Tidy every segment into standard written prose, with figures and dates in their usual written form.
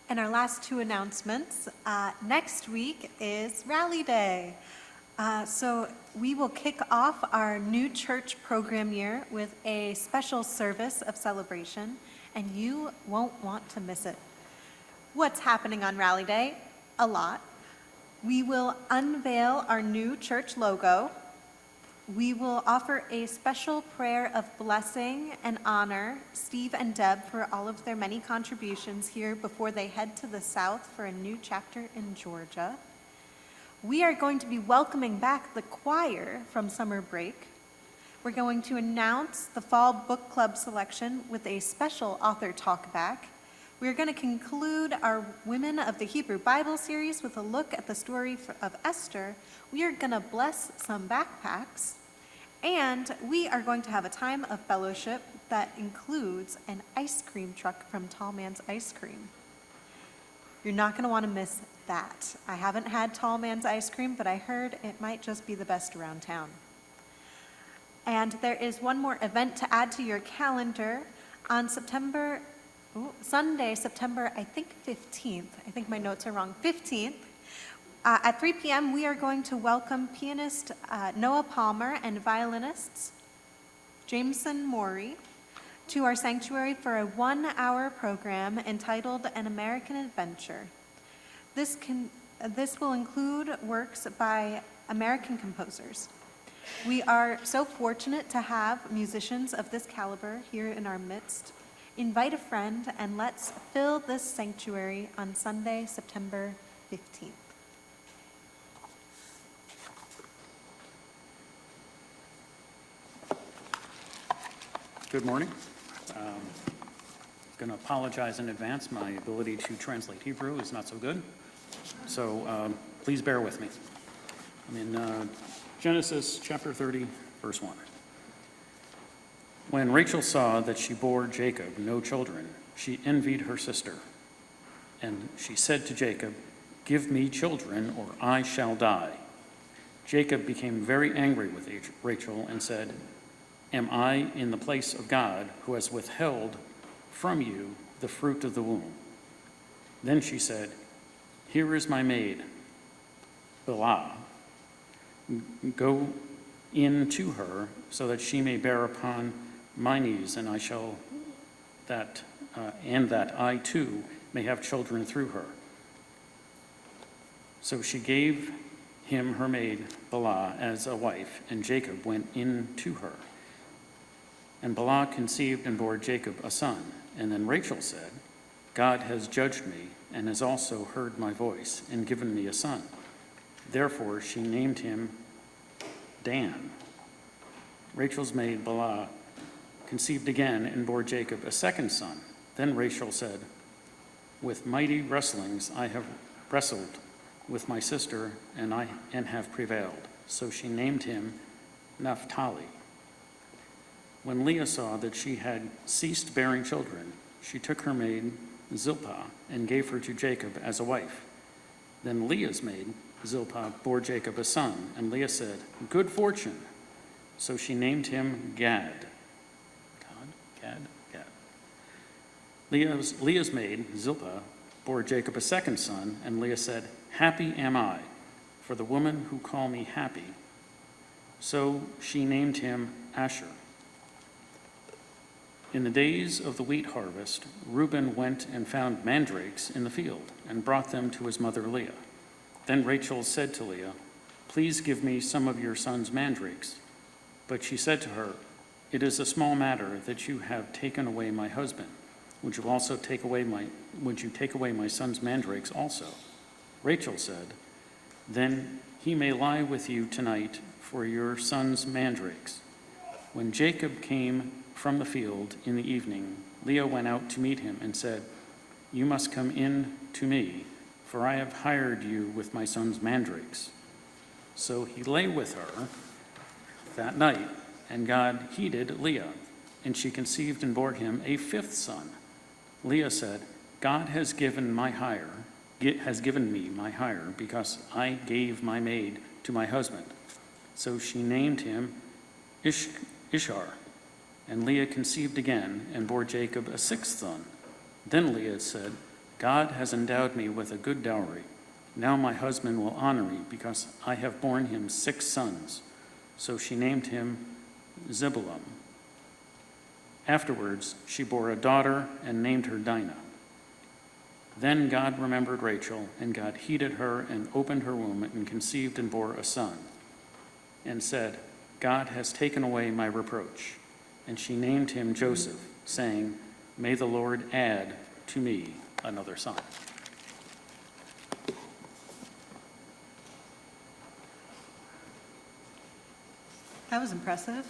And our last two announcements. Next week is Rally Day. So we will kick off our new church program year with a special service of celebration, and you won't want to miss it. What's happening on Rally Day? A lot. We will unveil our new church logo. We will offer a special prayer of blessing and honor Steve and Deb for all of their many contributions here before they head to the South for a new chapter in Georgia. We are going to be welcoming back the choir from summer break. We're going to announce the fall book club selection with a special author talkback. We're going to conclude our Women of the Hebrew Bible series with a look at the story of Esther. We are going to bless some backpacks, and we are going to have a time of fellowship that includes an ice cream truck from Tall Man's Ice Cream. You're not going to want to miss that. I haven't had Tall Man's Ice Cream, but I heard it might just be the best around town. And there is one more event to add to your calendar on Sunday, September, 15th. I think my notes are wrong. 15th. At 3 p.m., we are going to welcome pianist Noah Palmer and violinists Jameson Morey to our sanctuary for a 1-hour program entitled An American Adventure. This will include works by American composers. We are so fortunate to have musicians of this caliber here in our midst. Invite a friend and let's fill this sanctuary on Sunday, September 15th. Good morning. I'm going to apologize in advance. My ability to translate Hebrew is not so good, so please bear with me. I'm in Genesis chapter 30, verse 1. When Rachel saw that she bore Jacob no children, she envied her sister. And she said to Jacob, "Give me children, or I shall die." Jacob became very angry with Rachel and said, "Am I in the place of God, who has withheld from you the fruit of the womb?" Then she said, "Here is my maid, Leah. Go in to her, so that she may bear upon my knees, and that I too may have children through her." So she gave him her maid Leah as a wife, and Jacob went in to her. And Leah conceived and bore Jacob a son. And then Rachel said, "God has judged me, and has also heard my voice, and given me a son." Therefore she named him Dan. Rachel's maid Leah conceived again and bore Jacob a second son. Then Rachel said, "With mighty wrestlings I have wrestled with my sister, and have prevailed." So she named him Naphtali. When Leah saw that she had ceased bearing children, she took her maid Zilpah and gave her to Jacob as a wife. Then Leah's maid Zilpah bore Jacob a son, and Leah said, "Good fortune." So she named him Gad. Gad. Leah's maid Zilpah bore Jacob a second son, and Leah said, "Happy am I, for the woman who call me happy." So she named him Asher. In the days of the wheat harvest, Reuben went and found mandrakes in the field and brought them to his mother Leah. Then Rachel said to Leah, "Please give me some of your son's mandrakes." But she said to her, "It is a small matter that you have taken away my husband. Would you take away my son's mandrakes also?" Rachel said, "Then he may lie with you tonight for your son's mandrakes." When Jacob came from the field in the evening, Leah went out to meet him and said, "You must come in to me, for I have hired you with my son's mandrakes." So he lay with her that night, and God heeded Leah, and she conceived and bore him a fifth son. Leah said, "God has given me my hire, because I gave my maid to my husband." So she named him Ishar. And Leah conceived again and bore Jacob a sixth son. Then Leah said, God has endowed me with a good dowry. Now my husband will honor me because I have borne him 6 sons. So she named him Zebulun. Afterwards, she bore a daughter and named her Dinah. Then God remembered Rachel, and God heeded her and opened her womb and conceived and bore a son, and said, God has taken away my reproach. And she named him Joseph, saying, May the Lord add to me another son. That was impressive.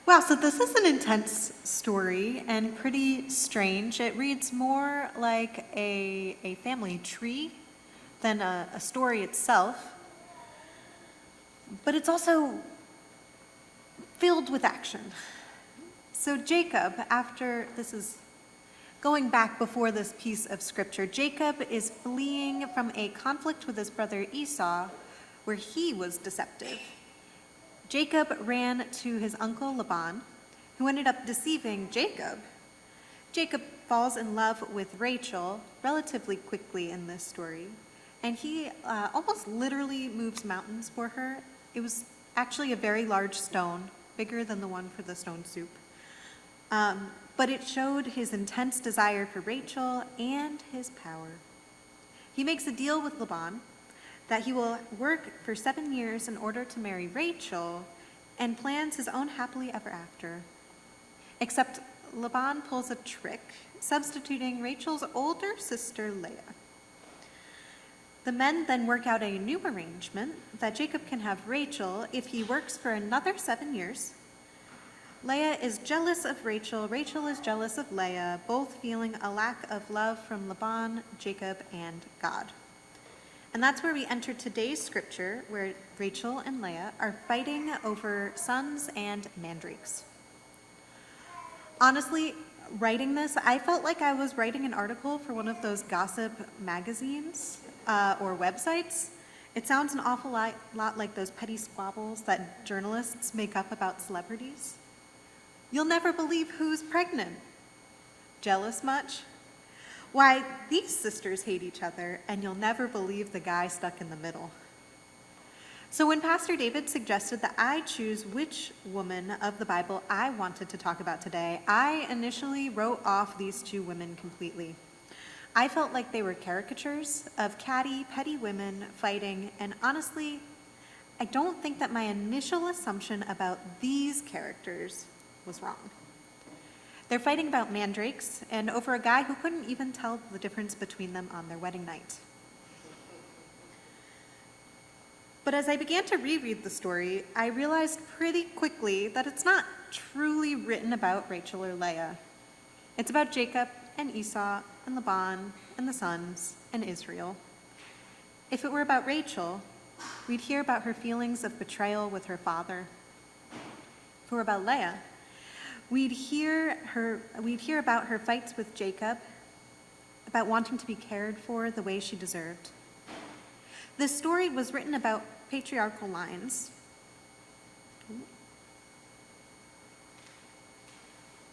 Wow, so this is an intense story and pretty strange. It reads more like a family tree than a story itself. But it's also filled with action. So Jacob, going back before this piece of scripture, Jacob is fleeing from a conflict with his brother Esau, where he was deceptive. Jacob ran to his uncle Laban, who ended up deceiving Jacob. Jacob falls in love with Rachel relatively quickly in this story, and he almost literally moves mountains for her. It was actually a very large stone, bigger than the one for the stone soup. But it showed his intense desire for Rachel and his power. He makes a deal with Laban that he will work for 7 years in order to marry Rachel, and plans his own happily ever after. Except Laban pulls a trick, substituting Rachel's older sister Leah. The men then work out a new arrangement that Jacob can have Rachel if he works for another 7 years. Leah is jealous of Rachel. Rachel is jealous of Leah, both feeling a lack of love from Laban, Jacob, and God. And that's where we enter today's scripture, where Rachel and Leah are fighting over sons and mandrakes. Honestly, writing this, I felt like I was writing an article for one of those gossip magazines or websites. It sounds an awful lot like those petty squabbles that journalists make up about celebrities. You'll never believe who's pregnant. Jealous much? Why, these sisters hate each other, and you'll never believe the guy stuck in the middle. So when Pastor David suggested that I choose which woman of the Bible I wanted to talk about today, I initially wrote off these 2 women completely. I felt like they were caricatures of catty, petty women fighting, and honestly, I don't think that my initial assumption about these characters was wrong. They're fighting about mandrakes and over a guy who couldn't even tell the difference between them on their wedding night. But as I began to reread the story, I realized pretty quickly that it's not truly written about Rachel or Leah. It's about Jacob and Esau and Laban and the sons and Israel. If it were about Rachel, we'd hear about her feelings of betrayal with her father. If it were about Leah, we'd hear about her fights with Jacob, about wanting to be cared for the way she deserved. This story was written about patriarchal lines.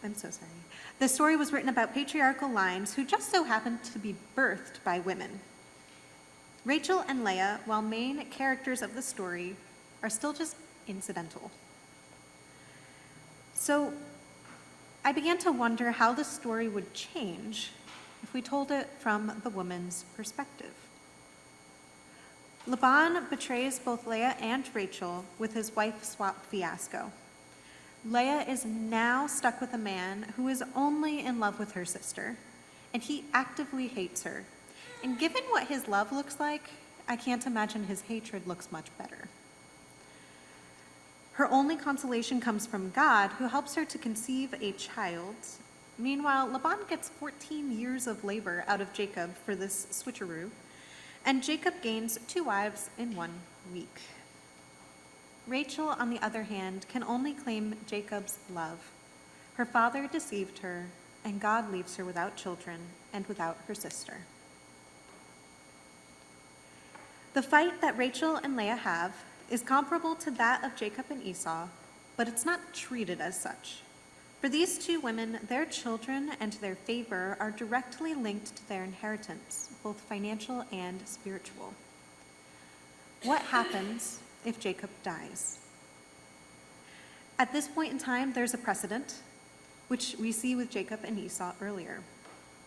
I'm so sorry. This story was written about patriarchal lines who just so happened to be birthed by women. Rachel and Leah, while main characters of the story, are still just incidental. So I began to wonder how the story would change if we told it from the woman's perspective. Laban betrays both Leah and Rachel with his wife swap fiasco. Leah is now stuck with a man who is only in love with her sister, and he actively hates her. And given what his love looks like, I can't imagine his hatred looks much better. Her only consolation comes from God, who helps her to conceive a child. Meanwhile, Laban gets 14 years of labor out of Jacob for this switcheroo, and Jacob gains 2 wives in 1 week. Rachel, on the other hand, can only claim Jacob's love. Her father deceived her, and God leaves her without children and without her sister. The fight that Rachel and Leah have is comparable to that of Jacob and Esau, but it's not treated as such. For these two women, their children and their favor are directly linked to their inheritance, both financial and spiritual. What happens if Jacob dies? At this point in time, there's a precedent, which we see with Jacob and Esau earlier.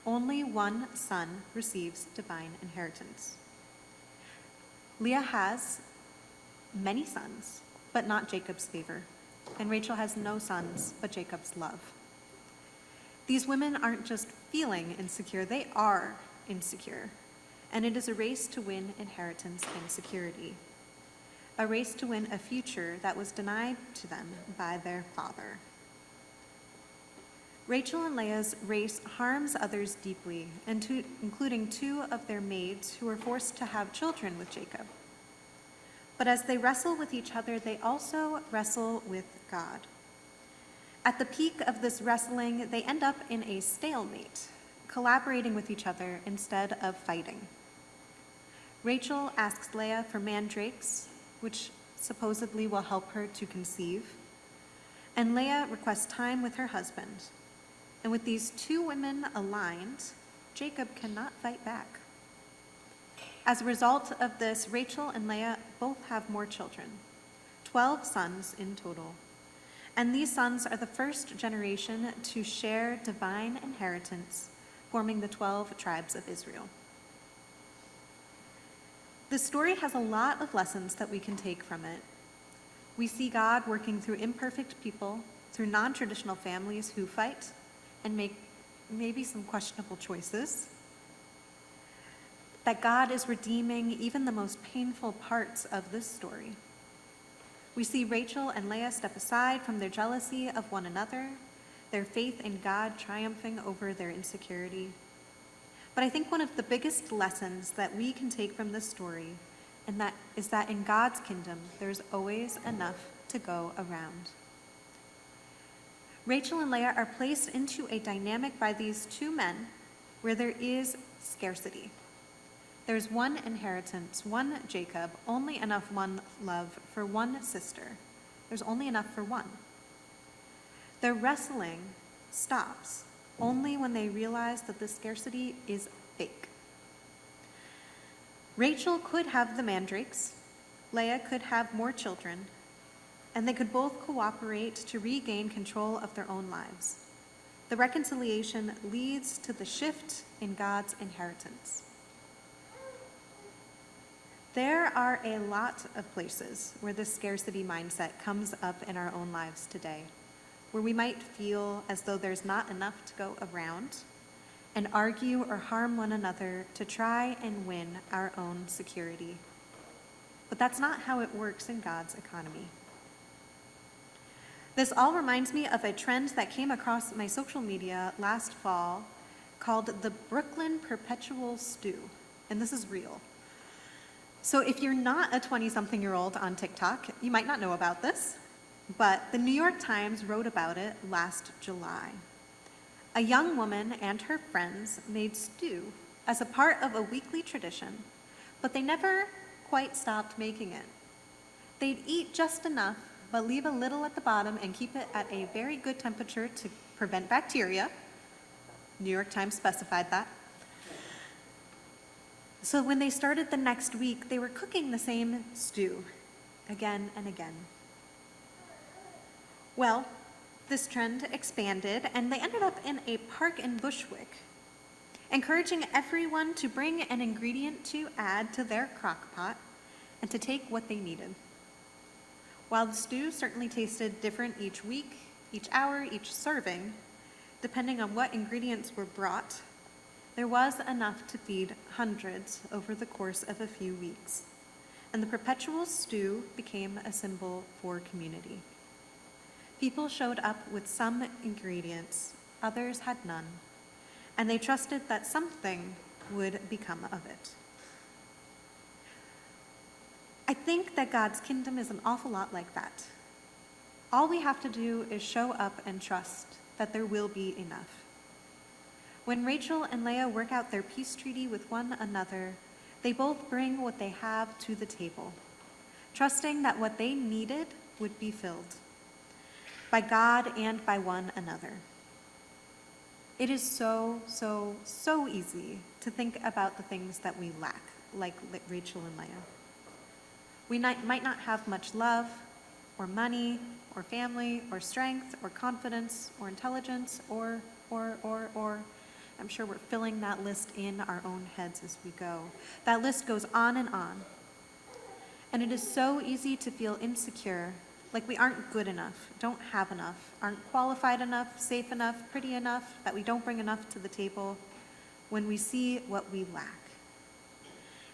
Only one son receives divine inheritance. Leah has many sons, but not Jacob's favor. And Rachel has no sons, but Jacob's love. These women aren't just feeling insecure, they are insecure. And it is a race to win inheritance and security. A race to win a future that was denied to them by their father. Rachel and Leah's race harms others deeply, including two of their maids who were forced to have children with Jacob. But as they wrestle with each other, they also wrestle with God. At the peak of this wrestling, they end up in a stalemate, collaborating with each other instead of fighting. Rachel asks Leah for mandrakes, which supposedly will help her to conceive. And Leah requests time with her husband. And with these two women aligned, Jacob cannot fight back. As a result of this, Rachel and Leah both have more children, 12 sons in total. And these sons are the first generation to share divine inheritance, forming the 12 tribes of Israel. This story has a lot of lessons that we can take from it. We see God working through imperfect people, through non-traditional families who fight and make maybe some questionable choices. That God is redeeming even the most painful parts of this story. We see Rachel and Leah step aside from their jealousy of one another, their faith in God triumphing over their insecurity. But I think one of the biggest lessons that we can take from this story is that in God's kingdom, there's always enough to go around. Rachel and Leah are placed into a dynamic by these two men where there is scarcity. There's one inheritance, one Jacob, only enough one love for one sister. There's only enough for one. Their wrestling stops only when they realize that the scarcity is fake. Rachel could have the mandrakes, Leah could have more children, and they could both cooperate to regain control of their own lives. The reconciliation leads to the shift in God's inheritance. There are a lot of places where this scarcity mindset comes up in our own lives today, where we might feel as though there's not enough to go around and argue or harm one another to try and win our own security. But that's not how it works in God's economy. This all reminds me of a trend that came across my social media last fall called the Brooklyn Perpetual Stew, and this is real. So if you're not a 20-something-year-old on TikTok, you might not know about this, but the New York Times wrote about it last July. A young woman and her friends made stew as a part of a weekly tradition, but they never quite stopped making it. They'd eat just enough, but leave a little at the bottom and keep it at a very good temperature to prevent bacteria. New York Times specified that. So when they started the next week, they were cooking the same stew again and again. Well, this trend expanded, and they ended up in a park in Bushwick, encouraging everyone to bring an ingredient to add to their crock pot and to take what they needed. While the stew certainly tasted different each week, each hour, each serving, depending on what ingredients were brought, there was enough to feed hundreds over the course of a few weeks, and the perpetual stew became a symbol for community. People showed up with some ingredients, others had none, and they trusted that something would become of it. I think that God's kingdom is an awful lot like that. All we have to do is show up and trust that there will be enough. When Rachel and Leah work out their peace treaty with one another, they both bring what they have to the table, trusting that what they needed would be filled. by God and by one another. It is so easy to think about the things that we lack, like Rachel and Leah. We might not have much love, or money, or family, or strength, or confidence, or intelligence, or. I'm sure we're filling that list in our own heads as we go. That list goes on and on. And it is so easy to feel insecure, like we aren't good enough, don't have enough, aren't qualified enough, safe enough, pretty enough, that we don't bring enough to the table when we see what we lack.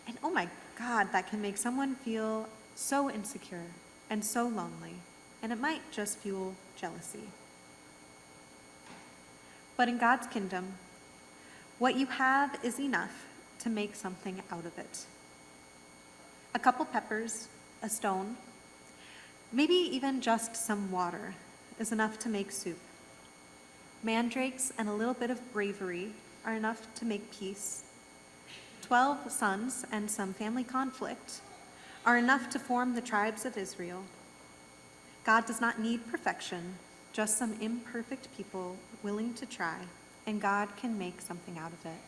And oh my God, that can make someone feel so insecure and so lonely, and it might just fuel jealousy. But in God's kingdom, what you have is enough to make something out of it. A couple peppers, a stone, maybe even just some water is enough to make soup. Mandrakes and a little bit of bravery are enough to make peace. 12 sons and some family conflict are enough to form the tribes of Israel. God does not need perfection, just some imperfect people willing to try, and God can make something out of it.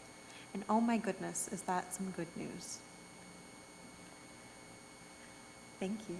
And oh my goodness, is that some good news? Thank you.